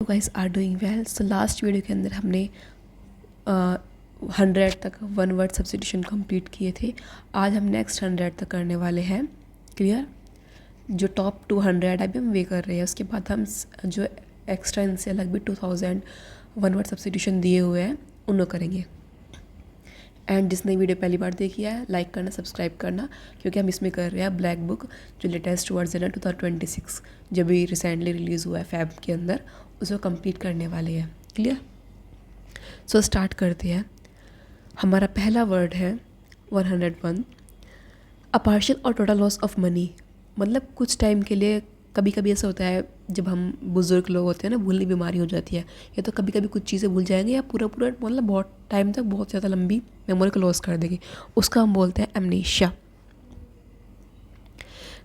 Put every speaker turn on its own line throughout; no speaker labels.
Guys are doing well. So last video के अंदर हमने 100 तक वन वर्ड सब्स्टिट्यूशन कंप्लीट किए थे। आज हम नेक्स्ट 100 तक करने वाले हैं। क्लियर? जो टॉप 200 अभी हम वे कर रहे हैं, उसके बाद हम जो एक्स्ट्रा इनसे अलग भी 2000 वन वर्ड सब्स्टिट्यूशन दिए हुए हैं उनको करेंगे। एंड जिसने वीडियो पहली बार देखी है लाइक करना, सब्सक्राइब करना, क्योंकि हम इसमें कर रहे हैं ब्लैक बुक जो लेटेस्ट वर्जन है 2026 जो भी रिसेंटली रिलीज़ हुआ है फैब के अंदर, उसको कंप्लीट करने वाले हैं। क्लियर? सो स्टार्ट करते हैं। हमारा पहला वर्ड है 101, अ पार्शियल और टोटल लॉस ऑफ मनी। मतलब कुछ टाइम के लिए कभी कभी ऐसा होता है जब हम बुज़ुर्ग लोग होते हैं ना, भूलने बीमारी हो जाती है, या तो कभी कभी कुछ चीज़ें भूल जाएंगे या पूरा पूरा मतलब बहुत टाइम तक बहुत ज़्यादा लंबी मेमोरी को लॉस कर देगी, उसका हम बोलते हैं एमनेशिया।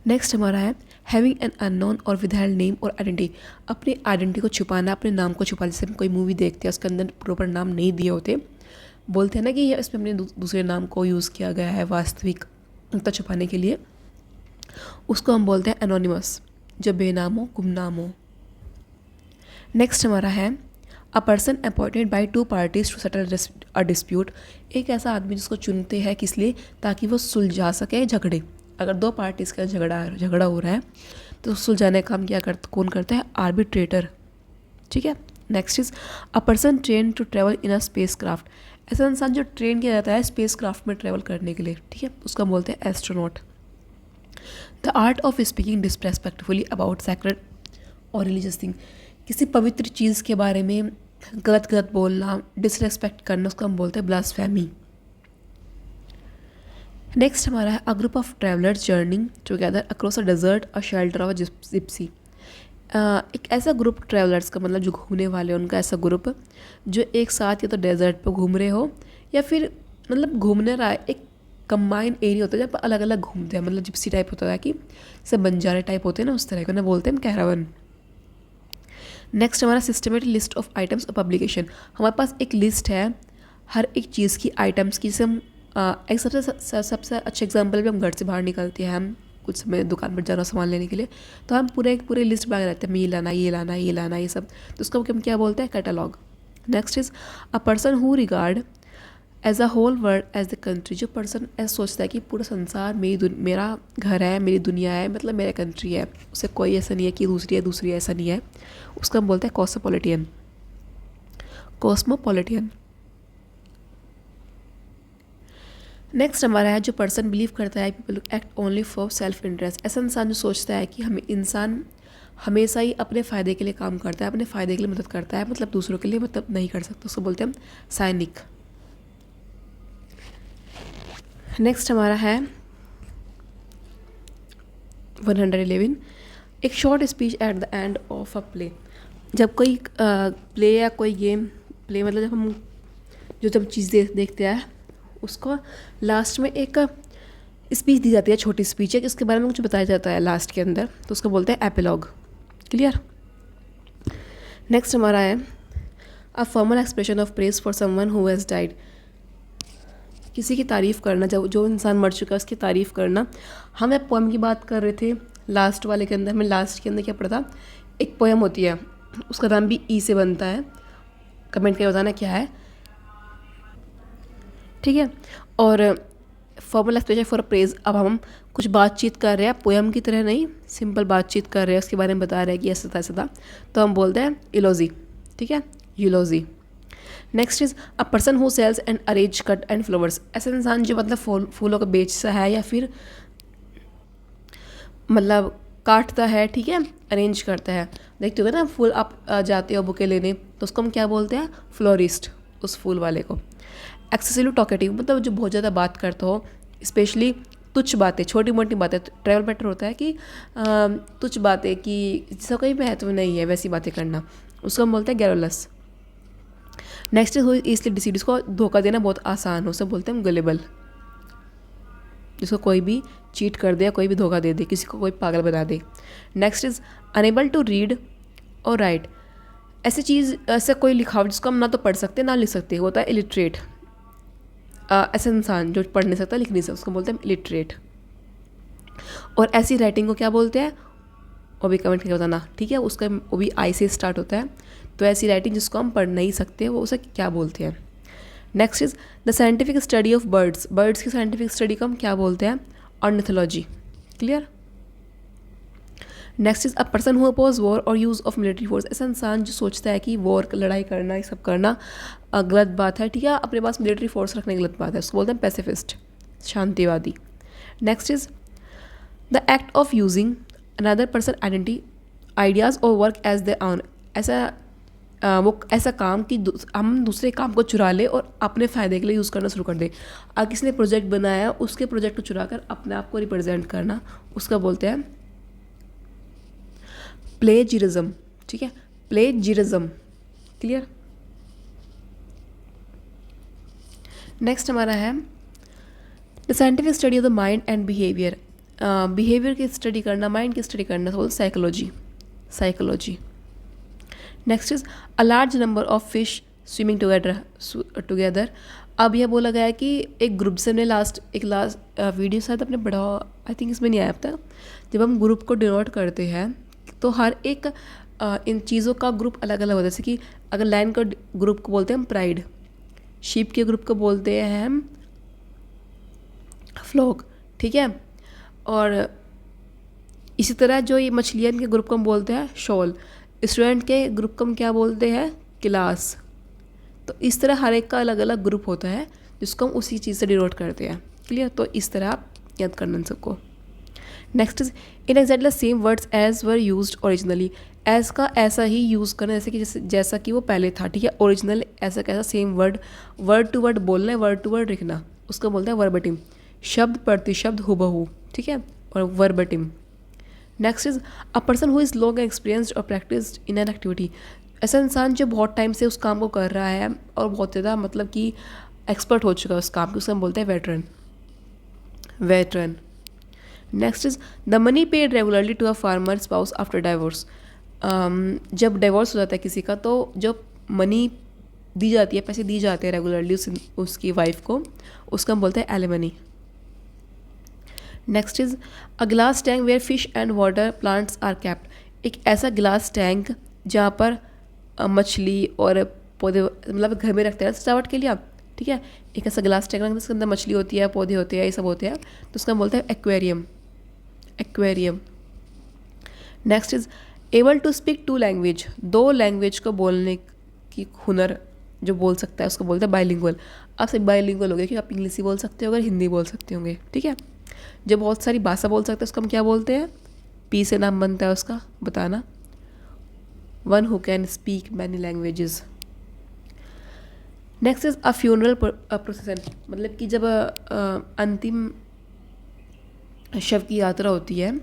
नेक्स्ट हमारा है हैविंग एन अननोन और विदहेल्ड नेम और आइडेंटिटी। अपनी आइडेंटिटी को छुपाना, अपने नाम को छुपाना। जैसे हम कोई मूवी देखते हैं उसके अंदर प्रॉपर नाम नहीं दिए होते, बोलते हैं ना कि इसमें अपने दूसरे नाम को यूज़ किया गया है वास्तविकता छुपाने के लिए, उसको हम बोलते हैं एनोनिमस, जब बेनाम हो, गुमनाम हो। नेक्स्ट हमारा है a person appointed by two parties to settle a dispute. एक ऐसा आदमी जिसको चुनते हैं किस लिए, ताकि वो सुलझा सके झगड़े। अगर दो पार्टीज़ का झगड़ा हो रहा है तो सुलझाने का काम कौन करता है? आर्बिट्रेटर। ठीक है। Next is a person train to travel in a space craft. ऐसा इंसान जो ट्रेन किया जाता है स्पेस क्राफ्ट में ट्रेवल करने के लिए, ठीक है, उसका बोलते हैं astronaut. The art of speaking disrespectfully about sacred और रिलीजियस थिंग। किसी पवित्र चीज़ के बारे में गलत बोलना, डिसरेस्पेक्ट करना, उसको हम बोलते हैं ब्लास्फेमी। नेक्स्ट हमारा है a group of travellers journeying together across a desert a shelter of gypsy. एक ऐसा ग्रुप ट्रैवलर्स का मतलब जो घूमने वाले हैं, उनका ऐसा ग्रुप जो एक साथ या तो डेजर्ट पर घूम रहे हो या फिर मतलब घूमने रहा है। एक कंबाइन एरिया होता है जब अलग अलग घूमते हैं, मतलब जिप्सी टाइप होता है कि सब बंजारे टाइप होते हैं ना, उस तरह का ना बोलते हैं हम कैरावन। नेक्स्ट हमारा सिस्टमेटिक लिस्ट ऑफ आइटम्स और पब्लिकेशन। हमारे पास एक लिस्ट है हर एक चीज़ की, आइटम्स की। जैसे हम एक सबसे अच्छा एग्जांपल भी, हम घर से बाहर निकलते हैं, हम कुछ समय दुकान पर जाना सामान लेने के लिए, तो हम पूरे लिस्ट बना रहते हैं, ये लाना ये लाना ये लाना ये सब, तो उसको हम क्या बोलते हैं? Catalogue. Next is a person who regard as a whole world as the country. जो पर्सन ऐसा सोचता है कि पूरा संसार मेरा घर है, मेरी दुनिया है, मतलब मेरा कंट्री है, उसे कोई ऐसा नहीं है कि दूसरी ऐसा नहीं है, उसका हम बोलते हैं कॉस्मोपॉलिटियन। कॉस्मोपॉलिटियन। नेक्स्ट हमारा है जो पर्सन बिलीव करता है people act only for self interest. ऐसा इंसान जो सोचता है कि इंसान हमेशा ही अपने फ़ायदे के लिए काम करता है, अपने फ़ायदे के लिए मदद करता है, मतलब दूसरों के लिए मतलब नहीं कर सकता, उसको बोलते हैं हम साइनिक। नेक्स्ट हमारा है 111, एक short speech at the end of a play. जब कोई प्ले या कोई गेम, प्ले मतलब जब हम जब चीज़ देखते हैं, उसको लास्ट में एक स्पीच दी जाती है, छोटी स्पीच है, इसके बारे में कुछ बताया जाता है लास्ट के अंदर, तो उसको बोलते हैं एपिलॉग। क्लियर? नेक्स्ट हमारा है a formal expression of praise for someone who has died. किसी की तारीफ़ करना, जो इंसान मर चुका है उसकी तारीफ़ करना। हम एक पोएम की बात कर रहे थे लास्ट वाले के अंदर, हमें लास्ट के अंदर क्या पढ़ा था? एक पोएम होती है, उसका नाम भी ई से बनता है, कमेंट करके बताना क्या है, ठीक है। और फॉर्मल एक्सप्रेशन फॉर प्रेज, अब हम कुछ बातचीत कर रहे हैं, पोएम की तरह नहीं, सिंपल बातचीत कर रहे हैं, उसके बारे में बता रहे हैं कि ऐसा था, तो हम बोलते हैं इलोजी। ठीक है, eulogy. Next is a person who sells and arrange cut and flowers. ऐसा इंसान जो मतलब फूलों को बेचता है या फिर मतलब काटता है, ठीक है, अरेंज करता है। देखते हो ना फूल आप जाते हो बुके लेने, तो उसको हम क्या बोलते हैं? फ्लोरिस्ट, उस फूल वाले को। एक्सेसिवली टॉकेटिव, मतलब जो बहुत ज़्यादा बात करता हो, स्पेशली तुच्छ बातें, छोटी मोटी बातें। ट्रैवल बेटर होता है कि तुच्छ बातें कि जिसका कोई महत्व नहीं है वैसी बातें करना, उसको हम बोलते हैं गैरोलस। नेक्स्ट इज इसलिए डिसीड, उसको धोखा देना बहुत आसान हो, सब बोलते हैं हम गलेबल, जिसको कोई भी चीट कर दे या कोई भी धोखा दे दे, किसी को कोई पागल बना दे। Next is unable to read और राइट। ऐसा कोई लिखावट जिसको हम ना तो पढ़ सकते ना लिख सकते, होता है इलिटरेट। ऐसा इंसान जो पढ़ नहीं सकता लिख नहीं सकता, उसको बोलते हैं इलिटरेट। और ऐसी राइटिंग को क्या बोलते हैं? और भी कमेंट करके बताना, ठीक है। उसका वो भी आई से स्टार्ट होता है, तो ऐसी राइटिंग जिसको हम पढ़ नहीं सकते वो उसे क्या बोलते हैं। Next is the scientific study of birds. Birds की साइंटिफिक स्टडी को हम क्या बोलते हैं? Ornithology. Clear. Next is a person who oppose war or use of military force. ऐसा इंसान जो सोचता है कि वॉर, लड़ाई करना, ये सब करना गलत बात है, ठीक है, अपने पास मिलिट्री फोर्स रखने गलत बात है, उसको बोलते हैं पैसिफिस्ट, शांतिवादी। Next is the act of using another person identity, ideas और वर्क एज द ऑन। ऐसा वो ऐसा काम कि हम दूसरे काम को चुरा ले और अपने फ़ायदे के लिए यूज़ करना शुरू कर दे। अगर किसी ने प्रोजेक्ट बनाया, उसके प्रोजेक्ट को चुरा कर अपने आप को रिप्रेजेंट करना, उसका बोलते हैं प्लेजिरिज्म, ठीक है, प्लेजिरिज्म। क्लियर। नेक्स्ट हमारा है the scientific study of the mind and behaviour. Behaviour की स्टडी करना, माइंड की स्टडी करना, तो psychology, psychology. Next is a large number of fish swimming together. अब यह बोला गया है कि एक ग्रुप से हमने लास्ट वीडियो शायद अपने बड़ा, आई थिंक इसमें नहीं आया अब तक, जब हम ग्रुप को डिनोट करते हैं तो हर एक इन चीज़ों का ग्रुप अलग अलग होता है। जैसे कि अगर लायन का ग्रुप को बोलते हैं हम प्राइड, शीप के ग्रुप को बोलते हैं हम फ्लॉक, ठीक है। और इसी तरह जो ये मछलियन के ग्रुप को हम बोलते हैं शॉल, स्टूडेंट के ग्रुप को हम क्या बोलते हैं? क्लास। तो इस तरह हर एक का अलग अलग ग्रुप होता है जिसको हम उसी चीज़ से डिनोट करते हैं। क्लियर। तो इस तरह आप याद करना इन सबको। Next is in exactly same words as were used originally. एज का ऐसा ही यूज़ करना जैसे कि जैसा कि वो पहले था, ठीक है। ओरिजिनल ऐसा कैसा? Same word, word to word बोलना है, वर्ड टू वर्ड लिखना, उसको बोलते हैं वर्बटिम। शब्द प्रति शब्द हुबहू, ठीक है, और verbatim. Next is a person who is long experienced और प्रैक्टिस्ड इन एन एक्टिविटी। ऐसा इंसान जो बहुत टाइम से उस काम को कर रहा है और बहुत ज़्यादा मतलब कि एक्सपर्ट हो चुका है उस काम के, उसको हम बोलते हैं veteran, veteran. Next is the money paid regularly to a former spouse after divorce. जब डिवोर्स हो जाता है किसी का तो जब मनी दी जाती है, पैसे दी जाते हैं रेगुलरली उसकी वाइफ को, उसका हम बोलते हैं alimony. Next is a glass tank where fish and water plants are kept. एक ऐसा ग्लास टैंक जहाँ पर मछली और पौधे मतलब घर में रखते हैं सजावट के लिए, ठीक है। एक ऐसा ग्लास टैंक जिसके अंदर मछली होती है, पौधे होते हैं, ये सब होते हैं, तो उसका हम बोलते हैं aquarium, aquarium. Next is able to speak two language. दो लैंग्वेज को बोलने की हुनर जो बोल सकता है उसको बोलते हैं बाइलिंगुअल। आप सब बाइलिंगुअल हो गए कि आप इंग्लिश ही बोल सकते हो, अगर हिंदी बोल सकते होंगे, ठीक है। जो बहुत सारी भाषा बोल सकते हैं उसको हम क्या बोलते हैं? पी से नाम बनता है उसका, बताना। One who can speak many languages. Next is a funeral प्रोसेसन। मतलब कि जब अंतिम शव की यात्रा होती है,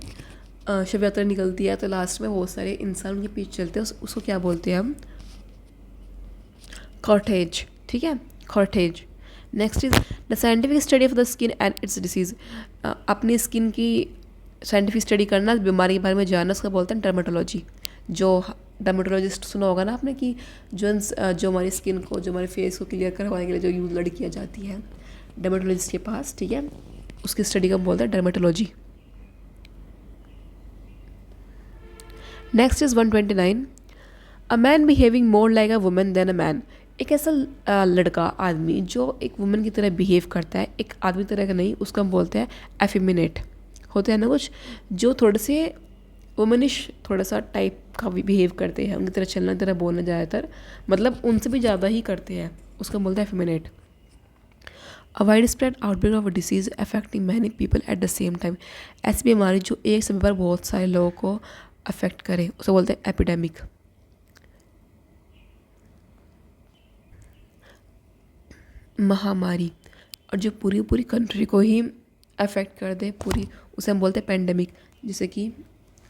शव यात्रा निकलती है, तो लास्ट में बहुत सारे इंसान उनके पीछे चलते हैं, उसको क्या बोलते हैं हम? कॉर्टेज, ठीक है, Cortez. Next is the scientific study of the skin and it's disease. अपनी स्किन की साइंटिफिक स्टडी करना, बीमारी के बारे में जानना, उसका बोलते हैं डर्मेटोलॉजी। जो डर्मेटोलॉजिस्ट सुना होगा ना आपने कि जो हमारी स्किन को, जो हमारे फेस को क्लियर करवाने के लिए जो यूज लड़कियाँ जाती हैं डर्मेटोलॉजिस्ट के पास, ठीक है, उसकी स्टडी का बोलते हैं dermatology. Next is 129 a man behaving more like a women than a man. एक ऐसा लड़का, आदमी जो एक वुमेन की तरह बिहेव करता है, एक आदमी तरह का नहीं, उसको हम बोलते हैं एफिमिनेट। होते हैं ना कुछ जो थोड़े से वुमनिश थोड़ा सा टाइप का बिहेव करते हैं, उनकी तरह चलना, तरह बोलना ज़्यादातर, मतलब उनसे भी ज़्यादा ही करते हैं, उसको बोलते हैं effeminate. A widespread outbreak of a disease affecting many people at the same time. ऐसी बीमारी जो एक समय पर बहुत सारे लोगों को अफेक्ट करे, उसे बोलते हैं एपिडेमिक। महामारी, और जो पूरी पूरी कंट्री को ही अफेक्ट कर दे पूरी, उसे हम बोलते हैं पेंडेमिक। जैसे कि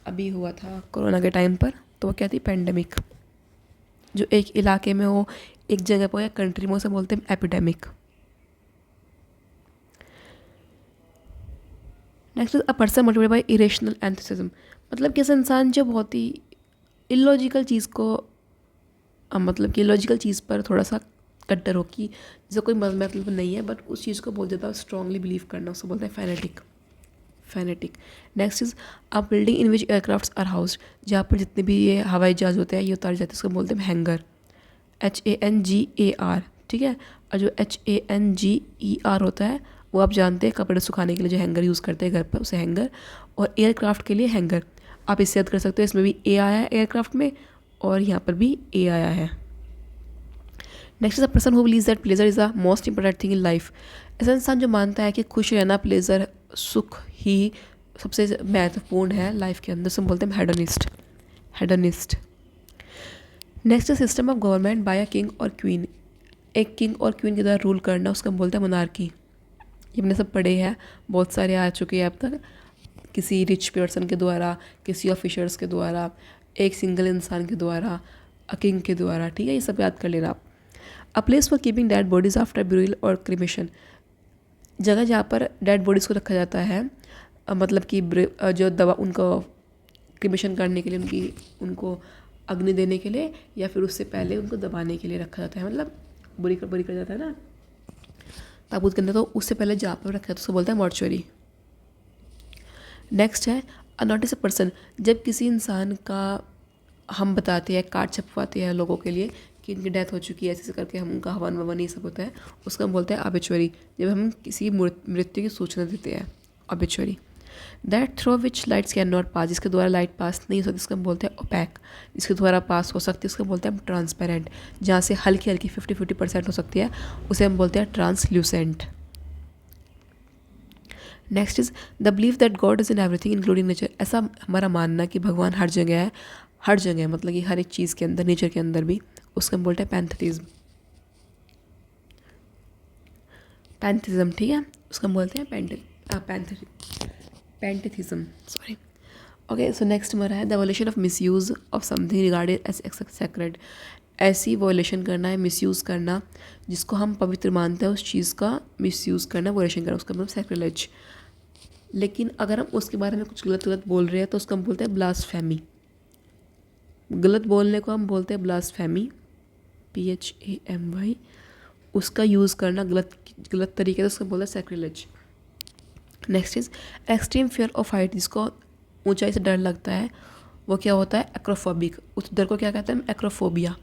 अभी हुआ था कोरोना के टाइम पर, तो वो क्या थी? पेंडेमिक। जो एक इलाके में हो, एक जगह पर या कंट्री में, उसे बोलते हैं epidemic. Next a person motivated by irrational enthusiasm. मतलब कि ऐसा इंसान जो बहुत ही इलॉजिकल चीज़ को मतलब कि लॉजिकल चीज़ पर थोड़ा सा कट्टर हो, कि जिसका कोई मतलब नहीं है बट उस चीज़ को बहुत ज़्यादा स्ट्रांगली बिलीव करना, उसको बोलते हैं fanatic, fanatic. Next is a building in which aircrafts are housed, जहाँ पर जितने भी ये हवाई जहाज़ होते हैं ये उतारे जाते हैं, उसको बोलते हैं हैंगर, HANGAR, ठीक है। और जो HANGER होता है वो आप जानते हैं कपड़े सुखाने के लिए जो हैंगर यूज़ करते हैं घर पर, उसे हैंगर। और एयरक्राफ्ट के लिए हैंगर, आप इससे याद कर सकते हो, इसमें भी ए आया है एयरक्राफ्ट में और यहाँ पर भी ए आया है। Next is a person who believes that pleasure is the most important thing in life, ऐसा इंसान जो मानता है कि खुश रहना, प्लेजर, सुख ही सबसे महत्वपूर्ण है लाइफ के अंदर, से बोलते हैं hedonist, hedonist. Next system of government by a king और क्वीन, एक किंग और क्वीन की तरह रूल करना, उसका हम बोलते हैं मोनार्की। ये हमने सब पढ़े हैं, बहुत सारे आ चुके हैं अब तक, किसी रिच पर्सन के द्वारा, किसी ऑफिसर्स के द्वारा, एक सिंगल इंसान के द्वारा, अ किंग के द्वारा, ठीक है, ये सब याद कर लेना आप। A place for keeping dead bodies after burial और क्रिमेशन, जगह जहाँ पर डेड बॉडीज़ को रखा जाता है, मतलब कि जो दवा उनको क्रिमेशन करने के लिए, उनको अग्नि देने के लिए, या फिर उससे पहले उनको दबाने के लिए रखा जाता है, मतलब बुरी कर जाता है ना ताबूत के अंदर, तो उससे पहले जहाँ पर रखा जाता है उसको बोलते हैं मॉर्चुरी। नेक्स्ट है अ नोटिस अ पर्सन, जब किसी इंसान का हम बताते हैं, कार्ड छपवाते हैं लोगों के लिए कि इनकी डेथ हो चुकी है, ऐसे करके हम उनका हवन ववन ये सब होता है, उसका हम बोलते हैं ऑबिचुअरी, जब हम किसी मृत्यु की सूचना देते हैं, obituary. That through which lights can not pass, जिसके द्वारा लाइट पास नहीं हो सकती, इसका हम बोलते हैं ओपैक। जिसके द्वारा पास हो सकती है उसको बोलते हैं हम ट्रांसपेरेंट, जहाँ से हल्की हल्की 50-50% हो सकती है उसे हम बोलते हैं translucent. Next is the believe that God is in everything including nature, ऐसा हमारा मानना कि भगवान हर जगह है, हर जगह मतलब कि हर एक चीज़ के अंदर, नेचर के अंदर भी, उसको हम बोलते हैं पैंथेटिज्म, पैंथेटिज्म, ठीक है, उसको हम बोलते हैं pantheism, sorry. Okay, so next हमारा है the violation of misuse of something regarded as sacred, ऐसी वॉयलेशन करना है, मिसयूज़ करना जिसको हम पवित्र मानते हैं, उस चीज़ का मिसयूज़ करना, वॉयलेशन करना, उसका मतलब सैक्रिलेज। लेकिन अगर हम उसके बारे में कुछ गलत बोल रहे हैं तो उसको हम बोलते हैं ब्लास्फेमी, गलत बोलने को हम बोलते हैं ब्लास्फेमी, PHAMY, उसका यूज़ करना गलत तरीके से, उसको बोलते हैं sacrilege. Next is extreme fear of height, जिसको ऊंचाई से डर लगता है वो क्या होता है, एक्रोफोबिक, उस डर को क्या कहते हैं, acrophobia.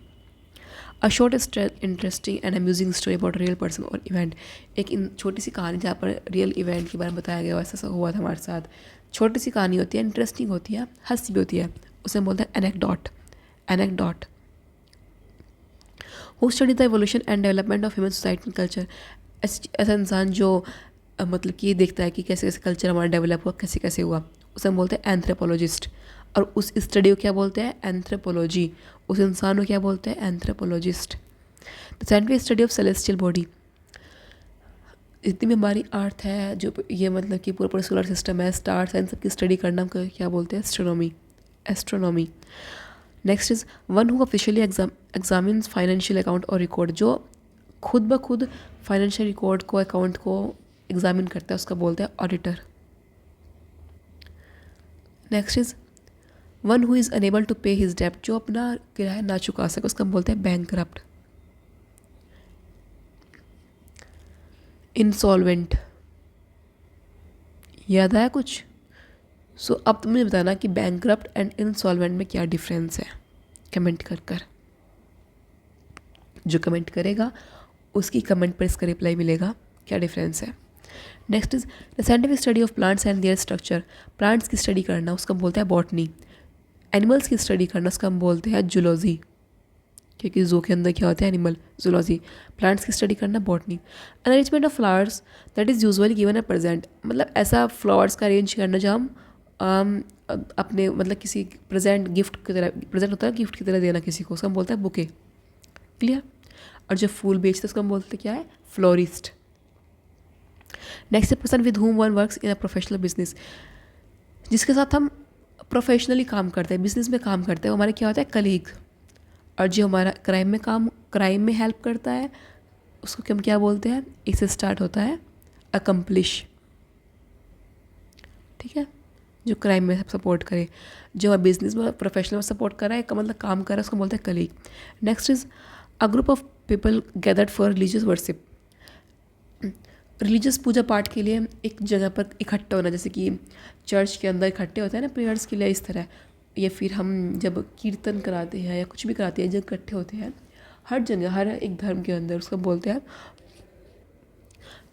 A short interesting and amusing story about real person और इवेंट, एक छोटी सी कहानी जहाँ पर रियल इवेंट के बारे में बताया गया, ऐसा हुआ था हमारे साथ, छोटी सी कहानी होती है, इंटरेस्टिंग होती है, हंसी भी होती है, उसे हम बोलते हैं anecdote, anecdote. Who study the evolution and development of human society and culture, ऐसा इंसान जो मतलब कि ये देखता है कि कैसे कैसे कल्चर हमारा डेवलप हुआ, कैसे कैसे हुआ, उसे हम बोलते हैं एंथ्रोपोलॉजिस्ट। और उस स्टडी को क्या बोलते हैं, एंथ्रोपोलॉजी, उस इंसान को क्या बोलते हैं, anthropologist. The scientific study of celestial body, जितनी भी हमारी अर्थ है, जो ये मतलब कि पूरा सोलर सिस्टम है, स्टार्स है, इन सब की स्टडी करना हम क्या बोलते हैं, astronomy, astronomy. Next is one who officially examines financial account or record, जो खुद ब खुद फाइनेंशियल रिकॉर्ड को, अकाउंट को एग्जामिन करता है, उसका बोलते हैं auditor. Next is one who is unable to pay his डेप्ट, जो अपना किराया ना चुका सके, उसका हम बोलते हैं बैंकरप्ट, इंसॉल्वेंट। याद आया कुछ? सो अब तुमने बताना कि बैंकरप्ट एंड इंसॉल्वेंट में क्या डिफरेंस है, कमेंट कर। जो कमेंट करेगा उसकी कमेंट पर इसका रिप्लाई मिलेगा, क्या डिफरेंस है। Next is the scientific study of plants and there structure, plants की स्टडी करना उसका हम बोलते हैं बॉटनी। एनिमल्स की स्टडी करना उसका हम बोलते हैं जूलॉजी, क्योंकि जू के अंदर क्या होता है, एनिमल, जूलॉजी। प्लांट्स की स्टडी करना botany. Arrangement of flowers that is usually given a present, मतलब ऐसा फ्लावर्स का अरेंज करना जहाँ हम अपने मतलब किसी प्रेजेंट गिफ्ट की तरह, प्रेजेंट होता है गिफ्ट की तरह देना किसी को, उसका हम बोलते हैं बुके, क्लियर। और जो फूल बेचते हैं उसको हम बोलते हैं क्या है, florist. Next person with whom one works in a professional business, जिसके साथ हम प्रोफेशनली काम करते हैं, बिजनेस में काम करते हैं, हमारे क्या होता है, कलीग। और जो हमारा क्राइम में हेल्प करता है उसको हम क्या बोलते हैं, इससे स्टार्ट होता है अकम्प्लिश, ठीक है, जो क्राइम में सपोर्ट करे। जो बिजनेस में प्रोफेशनल में सपोर्ट कर रहा है, मतलब काम कर रहा है, उसको बोलते हैं colleague. Next is a group of people gathered for religious worship, religious पूजा पाठ के लिए एक जगह पर इकट्ठा होना, जैसे कि चर्च के अंदर इकट्ठे होते हैं ना प्रेयर्स के लिए, इस तरह। या फिर हम जब कीर्तन कराते हैं या कुछ भी कराते हैं, जब इकट्ठे होते हैं हर जगह, हर एक धर्म के अंदर, उसको बोलते हैं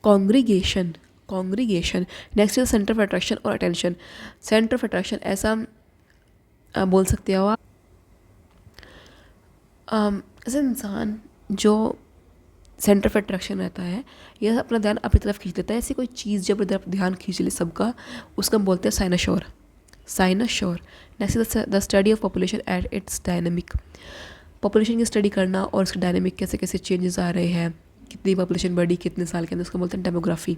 congregation. Congregation. Next is centre of attraction और अटेंशन। सेंटर ऑफ अट्रैक्शन ऐसा बोल सकते हो आप, ऐसा इंसान जो सेंटर ऑफ अट्रैक्शन रहता है, यह अपना ध्यान अपनी तरफ खींच लेता है। ऐसी कोई चीज़ जब अपनी तरफ ध्यान खींच ले सबका, उसका हम बोलते हैं cynosure. Cynosure. Next is the study of population at its dynamic. Population की स्टडी करना और उसके डायनेमिक कैसे कैसे चेंजेस आ रहे हैं, कितनी पॉपुलेशन बढ़ी कितने साल के अंदर, उसको बोलते हैं demography.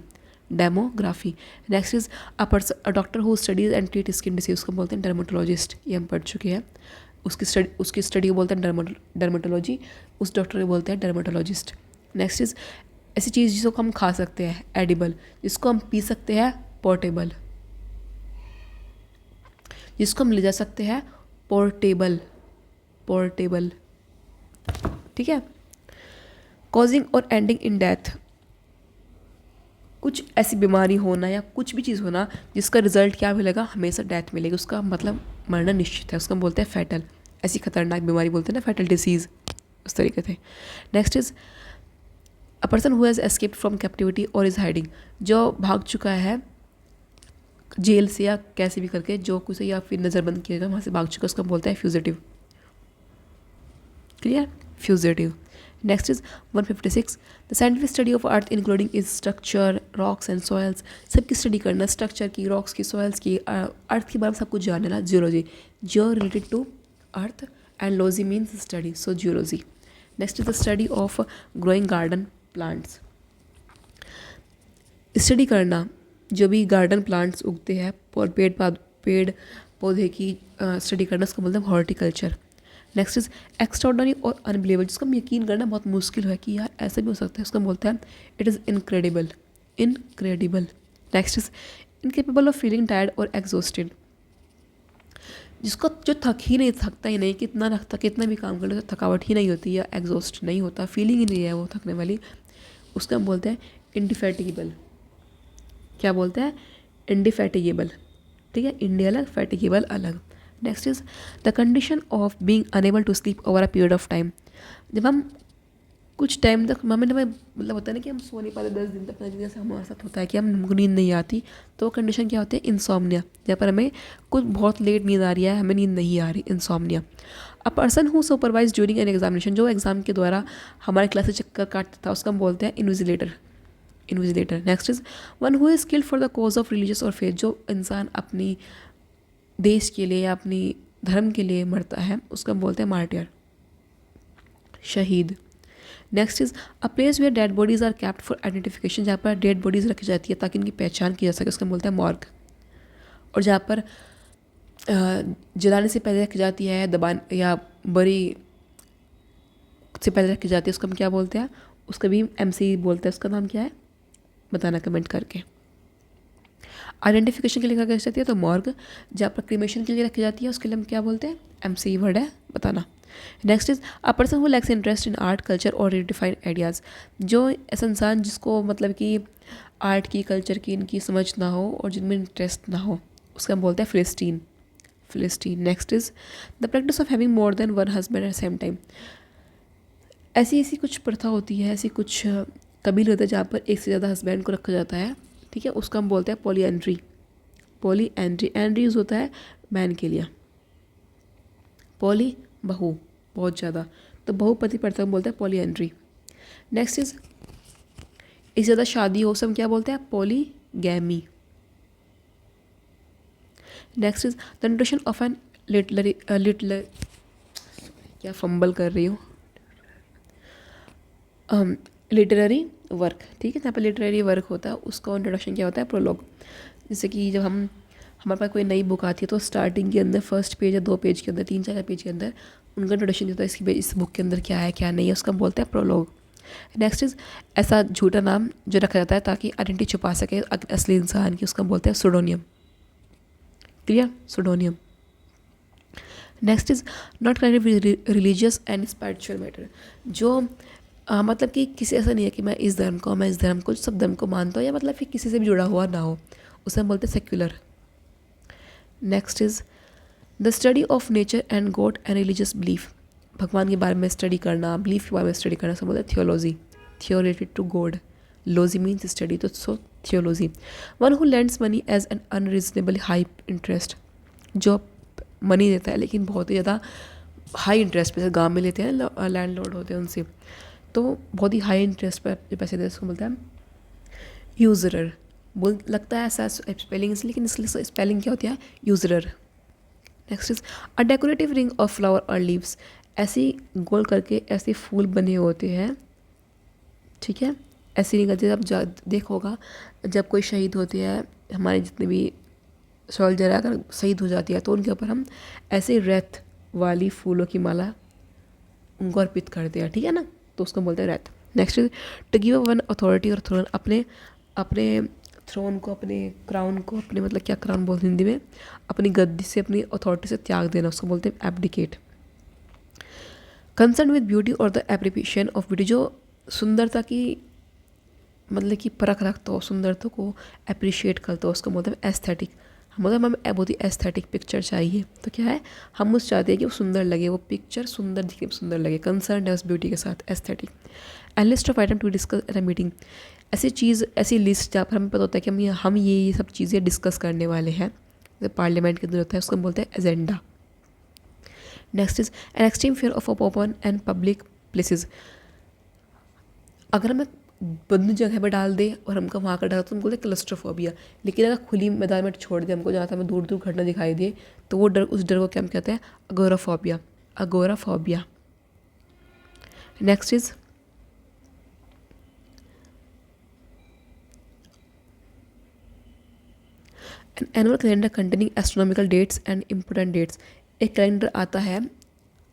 Demography. Next is a doctor who studies and treat skin disease, उसको बोलते हैं डर्मेटोलॉजिस्ट। ये हम पढ़ चुके हैं। उसकी स्टडी को बोलते हैं डर्मेटोलॉजी। उस डॉक्टर को बोलते हैं डर्मेटोलॉजिस्ट। नेक्स्ट इज ऐसी चीज़ जिसको हम खा सकते हैं, एडिबल। जिसको हम पी सकते हैं, पोर्टेबल। जिसको हम ले जा सकते हैं, पोर्टेबल। पोर्टेबल, ठीक है। कॉजिंग और एंडिंग इन डेथ। कुछ ऐसी बीमारी होना या कुछ भी चीज़ होना जिसका रिजल्ट क्या मिलेगा, हमेशा डेथ मिलेगी, उसका मतलब मरना निश्चित है, उसका हम बोलते हैं फैटल। ऐसी खतरनाक बीमारी बोलते हैं ना, फैटल डिसीज़, उस तरीके से। Next is a person who has escaped from captivity और इज़ हाइडिंग। जो भाग चुका है जेल से या कैसे भी करके, जो कुछ या फिर नज़रबंद किया गया वहाँ से भाग चुका, उसका बोलते हैं fugitive. Clear, fugitive. Next is 156 the scientific study of earth including is structure, rocks and soils. सबकी स्टडी करना, स्ट्रक्चर की, रॉक्स की, सॉयल्स की, अर्थ के बारे में सब कुछ जानना। Geology, geo related to earth and logy means study, so geology. Next is the study of growing garden plants. Study करना जो भी गार्डन प्लांट्स उगते हैं और पेड़ पौधे की स्टडी करना, उसको बोलते हैं हॉर्टिकल्चर। नेक्स्ट इज एक्स्ट्राऑर्डिनरी और अनबिलीवेबल, जिसको हम यकीन करना बहुत मुश्किल है कि यार ऐसा भी हो सकता है, उसको बोलते हैं it is incredible. Incredible. Next is incapable of feeling tired और एग्जॉस्टेड, जिसको जो थकता ही नहीं, कितना भी काम कर लो तो थकावट ही नहीं होती या एग्जॉस्ट नहीं होता, फीलिंग ही नहीं है वो थकने वाली, उसका हम बोलते हैं इंडिफैटिगेबल। क्या बोलते हैं, इंडिफैटिगेबल, ठीक है। इंडी अलग, फैटिगेबल अलग। Next is the condition of being unable to sleep over a period of time. जब हम कुछ टाइम तक मतलब होता है ना कि हम सो नहीं पाते 10 दिन तक, 15 दिन, जैसे हमारे साथ होता है कि हम नींद नहीं आती, तो कंडीशन क्या होती है, इंसोम्निया। जहाँ पर हमें कुछ बहुत लेट नींद आ रही है, हमें नींद नहीं आ रही, insomnia. A person who supervise during an examination, जो एग्जाम के द्वारा हमारे क्लास से चक्कर काटता था, उसका हम बोलते हैं invigilator. Invigilator. Next is one who is killed for the cause of religious और फेथ, जो इंसान अपनी देश के लिए या अपनी धर्म के लिए मरता है, उसका हम बोलते हैं मार्टियर, शहीद। Next is a place where dead bodies are kept for identification, जहाँ पर डेड बॉडीज रखी जाती है ताकि इनकी पहचान की जा सके, उसका बोलते हैं मॉर्ग। और जहाँ पर जलाने से पहले रखी जाती है, दबाने या बरी से पहले रखी जाती है, उसको हम क्या बोलते हैं, उसका भी MC बोलते हैं। उसका नाम क्या है, बताना कमेंट करके। आइडेंटिफिकेशन के लिए क्या रखी जाती है, तो मॉर्ग। जहाँ पर क्रीमेशन के लिए रखी जाती है, उसके लिए हम क्या बोलते हैं, MC वर्ड है, बताना। Next is a person who lakhs interest in art culture और रिडिफाइंड आइडियाज़, जो ऐसा इंसान जिसको मतलब कि आर्ट की, कल्चर की, इनकी समझ ना हो और जिनमें इंटरेस्ट ना हो, उसका हम बोलते हैं philistine. Philistine. Next is the practice of having more than one husband at same time. ऐसी कुछ प्रथा होती है, ऐसी कुछ कबीले होते हैं जहाँ पर एक से ज़्यादा हस्बैंड को रखा जाता है, ठीक है, उसका हम बोलते हैं पॉलीएंड्री। पॉलीएंड्री। एंड्री यूज़ होता है मैन के लिए, पॉली बहु, बहुत ज़्यादा, तो बहुपति प्रथा हम बोलते हैं पॉलीएंड्री। नेक्स्ट इज इससे ज़्यादा शादी हो, सब क्या बोलते हैं, polygamy. Next is the nutrition of an literally क्या फंबल कर रही हूँ, लिटरेरी वर्क, ठीक है। जहाँ पर लिटरेरी वर्क होता है उसका इंट्रोडक्शन क्या होता है, प्रोलॉग। जैसे कि जब हमारे पास कोई नई बुक आती है तो स्टार्टिंग के अंदर फर्स्ट पेज या 2 पेज के अंदर, 3-4 पेज के अंदर उनका इंट्रोडक्शन होता है, इस बुक के अंदर क्या है क्या नहीं है, उसका बोलते हैं प्रोलॉग। नेक्स्ट इज ऐसा झूठा नाम जो रखा जाता है ताकि आइडेंटिटी छुपा सके असली इंसान की, उसका बोलते हैं pseudonym. Clear, pseudonym. Next is not connected with religious and spiritual matter, जो मतलब कि किसी ऐसा नहीं है कि मैं इस धर्म को, मैं इस धर्म को, सब धर्म को मानता हूँ, या मतलब कि किसी से भी जुड़ा हुआ ना हो, उसे हम बोलते हैं secular. Next is the study of nature and God and religious belief. भगवान के बारे में स्टडी करना, बिलीफ के बारे में स्टडी करना, सब बोलते हैं theology. Theo related to god, logy means study, तो so theology. One who lends money as an unreasonably high interest, जो मनी देता है लेकिन बहुत ही ज़्यादा हाई इंटरेस्ट पे, गाँव में लेते हैं लैंड लॉर्ड होते हैं उनसे, तो बहुत ही हाई इंटरेस्ट पर जो पैसे देते हैं उसको बोलते हैं यूजरर। बोल लगता है ऐसा स्पेलिंग इसलिए, लेकिन इसलिए स्पेलिंग क्या होती है, usurer. Next is a decorative ring of flower और लीव्स। ऐसी गोल करके ऐसे फूल बने होते हैं, ठीक है। ऐसी रिंग जब देखा होगा, जब कोई शहीद होती है, हमारे जितने भी सोल्जर अगर शहीद हो जाती है तो उनके ऊपर हम ऐसे रेत वाली फूलों की माला उनको अर्पित करते हैं, ठीक है ना, तो उसको बोलते हैं रेत। Next is to give one authority or throne, अपने अपने थ्रोन को, अपने क्राउन को, अपने मतलब क्या क्राउन बोलते हैं हिंदी में, अपनी गद्दी से, अपनी अथॉरिटी से त्याग देना, उसको बोलते हैं एब्डिकेट। कंसर्न विद ब्यूटी और द एप्रिसिएशन ऑफ ब्यूटी, जो सुंदरता की मतलब कि परख रखता हो, सुंदरता को अप्रिशिएट करता हो, उसको बोलते हैं एस्थेटिक। मतलब हमें बहुत ही एस्थेटिक पिक्चर चाहिए, तो क्या है, हम उस चाहते हैं कि वो सुंदर लगे, वो पिक्चर सुंदर दिखे, सुंदर लगे, कंसर्न है उस ब्यूटी के साथ, aesthetic. And list of item to discuss at a meeting, ऐसी चीज़, ऐसी लिस्ट जहाँ पर हमें पता होता है कि हम ये सब चीज़ें डिस्कस करने वाले हैं, जैसे पार्लियामेंट के अंदर होता है, उसको हम बोलते हैं agenda. Next is an extreme fear of open and public places. अगर हमें बंद जगह पर डाल दे और हमको वहाँ का डर, तो हम बोलते हैं क्लस्ट्रोफोबिया। लेकिन अगर खुली मैदान में छोड़ दे हमको, जहाँ से हमें दूर दूर घटना दिखाई दे, तो वो डर, उस डर को क्या हम कहते हैं, agoraphobia, agoraphobia. Next is an annual calendar containing astronomical dates and important dates. एक कैलेंडर आता है,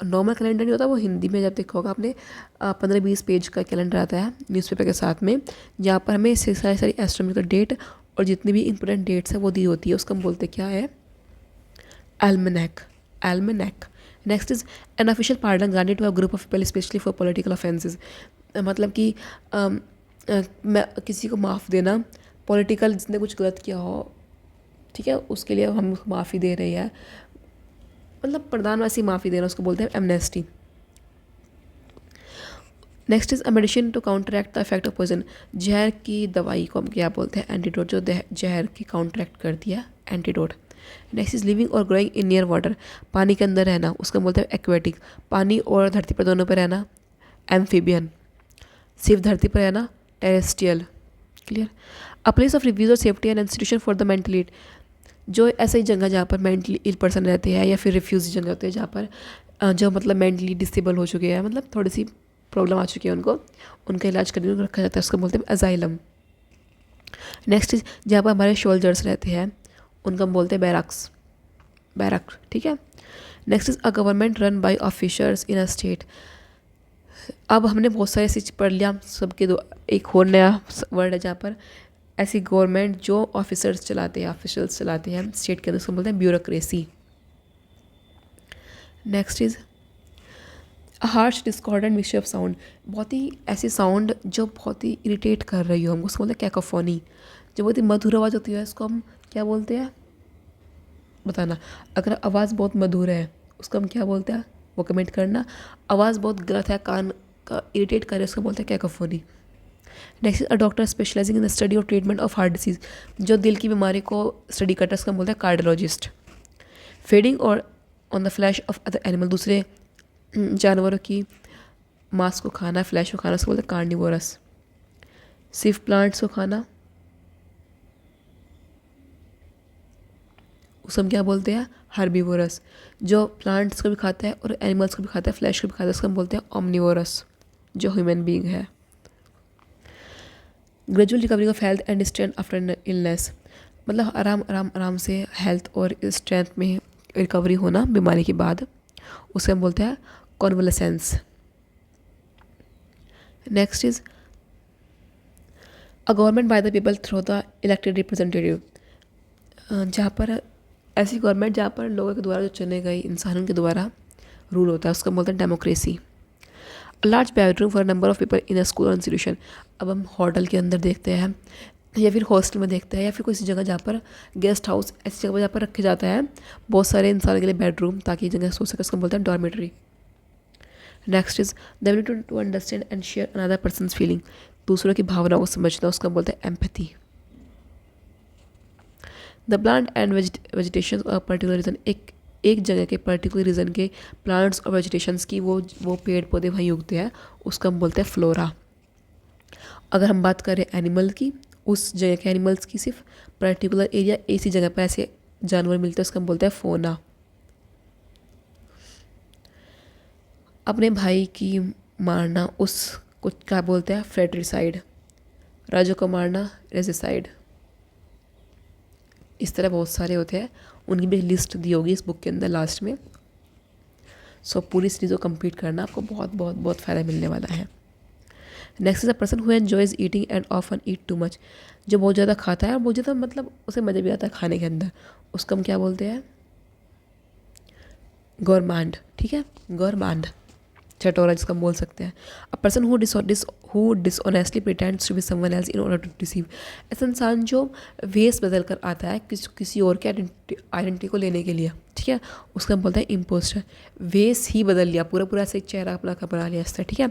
नॉर्मल कैलेंडर नहीं होता, वो हिंदी में जब देखा होगा आपने, 15-20 पेज का कैलेंडर आता है न्यूज़पेपर के साथ में, जहाँ पर हमें सारी सारी एस्ट्रोनॉमिकल डेट और जितनी भी इंपॉर्टेंट डेट्स है वो दी होती है, उसको हम बोलते क्या है, almanac, almanac. Next is an official pardon granted to a group of people specially for political offences. मतलब कि मैं किसी को माफ़ देना, पॉलिटिकल जिसने कुछ गलत किया हो, ठीक है, उसके लिए हम माफ़ी दे रहे हैं, मतलब प्रधान वैसी माफ़ी देना, उसको बोलते हैं amnesty. Next is a medicine to counteract the effect of poison. जहर की दवाई को हम क्या बोलते हैं, एंटीडोट, जो जहर की काउंटरैक्ट करती है, एंटीडोट। नेक्स्ट इज लिविंग और ग्रोइंग इन नियर वाटर, पानी के अंदर रहना, उसको बोलते हैं एक्वेटिक। पानी और धरती पर दोनों पर रहना, एम्फीबियन। सिर्फ धरती पर रहना, terrestrial. Clear. A place of reviews और safety and institution for the mentally, जो ऐसी जगह जहाँ पर मेंटली इल पर्सन रहते हैं, या फिर रिफ्यूजी जगह होते हैं जहाँ पर जो मतलब मेंटली डिसेबल हो चुके हैं, मतलब थोड़ी सी प्रॉब्लम आ चुकी है उनको, उनका इलाज करने को रखा जाता है, उसको बोलते हैं अजाइलम। नेक्स्ट इज जहाँ पर हमारे सोल्जर्स रहते हैं, उनको हम बोलते हैं बैरक्स, बैरक, ठीक है। Next is a government run by officers in a state. अब हमने बहुत सारे चीज़ पढ़ लिया, सबके दो एक और नया वर्ड है जहाँ पर ऐसी गवर्नमेंट जो ऑफिसर्स चलाते हैं, ऑफिशियल्स चलाते हैं स्टेट के अंदर, उसको बोलते हैं bureaucracy. Next is harsh discordant mixture of sound, बहुत ही ऐसी साउंड जो बहुत ही इरिटेट कर रही हो हमको, उसको बोलते हैं कैकोफोनी। जो बहुत ही मधुर आवाज़ होती है उसको हम क्या बोलते हैं, बताना। अगर आवाज़ बहुत मधुर है उसको हम क्या बोलते हैं, वो कमेंट करना। आवाज़ बहुत गलत है, कान का इरिटेट करे, उसको बोलते हैं cacophony. Next a doctor specialising in the study और ट्रीटमेंट ऑफ हार्ट डिसीज, जो दिल की बीमारी को स्टडी करता है, उसका बोलते हैं कार्डियोलॉजिस्ट। फीडिंग और on the flash of other animal, दूसरे जानवरों की मांस को खाना, फ्लैश को खाना, उसको बोलते हैं कार्निवोरस। सिर्फ प्लांट्स को खाना, उसको हम क्या बोलते हैं, हर्बीवोरस। जो प्लांट्स को भी खाता है और एनिमल्स को भी खाता है, फ्लैश को भी खाता है, उसको हम बोलते हैं ओमनिवोरस, जो ह्यूमन बीइंग है। Gradual recovery of health and strength after illness, मतलब आराम से हेल्थ और स्ट्रेंथ में रिकवरी होना बीमारी के बाद, उसे हम बोलते हैं convalescence. Next is a government by the people through the elected representative, जहाँ पर ऐसी गवर्नमेंट जहाँ पर लोगों के द्वारा जो चुने गए इंसानों के द्वारा रूल होता है, उसको बोलते हैं democracy. Large bedroom for number of people in a school और इंस्टीट्यूशन। अब हम होटल के अंदर देखते हैं या फिर हॉस्टल में देखते हैं या फिर किसी जगह जहाँ पर गेस्ट हाउस ऐसी जगह जहाँ पर रखे जाता है बहुत सारे इंसान के लिए बेडरूम, ताकि ये जगह सो सके, उसको बोलते हैं dormitory. Next is the ability to understand and share another person's feeling, दूसरों की भावनाओं को समझना, उसका बोलते हैं empathy. The plant and vegetation और पर्टिकुलर रीजन, एक जगह के पर्टिकुलर रीजन के प्लांट्स और वेजिटेशंस की वो पेड़ पौधे वहीं उगते हैं, उसका हम बोलते हैं फ्लोरा। अगर हम बात करें एनिमल की, उस जगह के एनिमल्स की, सिर्फ पर्टिकुलर एरिया ऐसी जगह पर ऐसे जानवर मिलते हैं, उसका हम बोलते हैं फोना। अपने भाई की मारना उसको क्या बोलते हैं? फ्रेट्रिसाइड। राजा को मारना रेजिसाइड। इस तरह बहुत सारे होते हैं, उनकी भी लिस्ट दी होगी इस बुक के अंदर लास्ट में। सो पूरी सीरीज़ को कंप्लीट करना, आपको बहुत बहुत बहुत फ़ायदा मिलने वाला है। Next is a person who enjoys eating and often eat too much, जो बहुत ज़्यादा खाता है और बहुत ज़्यादा मतलब उसे मज़ा भी आता है खाने के अंदर, उसको हम क्या बोलते हैं? गोरमांड। ठीक है, गोरमांड, चटोरा जिसको हम बोल सकते हैं। A person who dishonestly pretends to be someone else in order to deceive, ऐसा इंसान जो वेस बदल कर आता है किसी और के आइडेंटिटी को लेने के लिए, ठीक है, उसका हम बोलते हैं इम्पोस्टर। वेस ही बदल लिया, पूरा पूरा से एक चेहरा अपना का बना लिया इससे, ठीक है।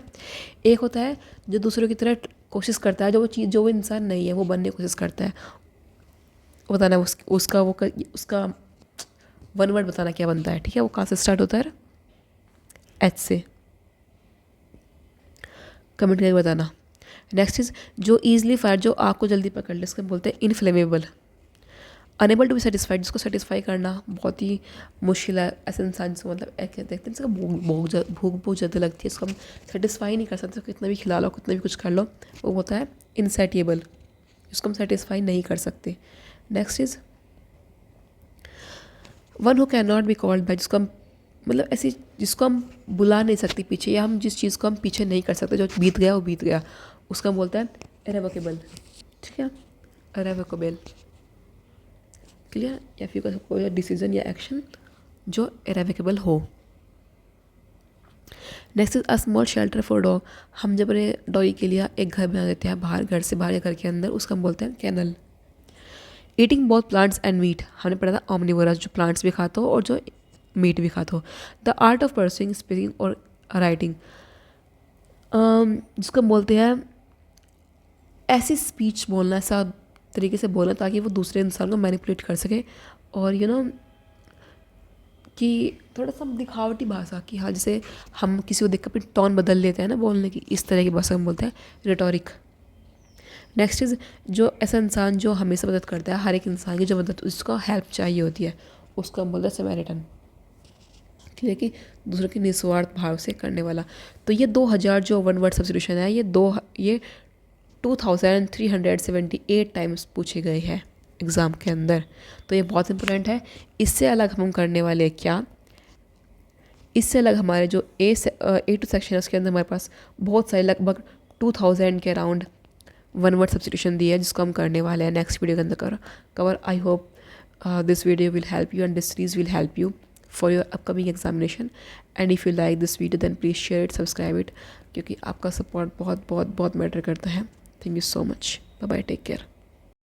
एक होता है जो दूसरों की तरह कोशिश करता है, जो वो इंसान नहीं है वो बनने की कोशिश करता है। बताना उसका वन वर्ड बताना क्या बनता है, ठीक है। वो कहाँ से स्टार्ट होता है? एच से। कमेंट करके बताना। नेक्स्ट इज जो ईजिली फायर, जो आग को जल्दी पकड़ ले, इसको बोलते हैं inflammable. Unable to be satisfied, जिसको सेटिस्फाई करना बहुत ही मुश्किल है, ऐसे इंसान जिसको मतलब क्या देखते हैं, इसका भूख बहुत ज़्यादा लगती है, इसको हम सेटिस्फाई नहीं कर सकते, कितना भी खिला लो, कितना भी कुछ कर लो, वो होता है इनसेटिएबल, जिसको हम सेटिस्फाई नहीं कर सकते। Next is one who can not be called by, जिसको हम मतलब ऐसी जिसको हम बुला नहीं सकते पीछे, या हम जिस चीज़ को हम पीछे नहीं कर सकते, जो बीत गया वो बीत गया, उसका हम बोलते हैं इरेवोकेबल। ठीक है, इरेवोकेबल, क्लियर। या फिर कोई डिसीजन या एक्शन जो इरेवोकेबल हो। Next is a small shelter for dog, हम जब अपने डॉगी के लिए एक घर बना देते हैं बाहर, घर से बाहर या घर के अंदर, उसका हम बोलते हैं canal. Eating both plants and meat, हमने पढ़ा था ऑमनिवोरस, जो प्लांट्स भी खाता हो और जो मीट भी खाता हो। The art of pursuing speaking और राइटिंग, जिसको हम बोलते हैं ऐसी स्पीच बोलना, ऐसा तरीके से बोलना ताकि वो दूसरे इंसान को मैनिपुलेट कर सके, और कि थोड़ा सा दिखावटी भाषा की, हाँ, जैसे हम किसी को देख कर अपनी टोन बदल लेते हैं ना बोलने की, इस तरह की भाषा हम बोलते हैं रिटोरिक। नेक्स्ट इज जो ऐसा इंसान जो हमेशा मदद करता है, हर एक इंसान की जो मदद उसको हेल्प चाहिए होती है, उसको हम बोलते हैं समैरिटन, ठीक है, कि दूसरों की निस्वार्थ भाव से करने वाला। तो ये 2000 जो वन वर्ड सब्स्टिट्यूशन है, ये 2378 टाइम्स पूछे गए हैं एग्ज़ाम के अंदर, तो ये बहुत इंपॉर्टेंट है। इससे अलग हम करने वाले हैं क्या, इससे अलग हमारे जो A2 सेक्शन है उसके अंदर हमारे पास बहुत सारे लगभग 2000 के अराउंड वन वर्ड सब्स्टिट्यूशन दिए है, जिसको हम करने वाले हैं नेक्स्ट वीडियो के अंदर cover. I hope this video will help you and this series will help you for your upcoming examination, and if you like this video then please share it, subscribe it, क्योंकि आपका support बहुत बहुत बहुत matter करता है। Thank you so much. Bye bye, take care.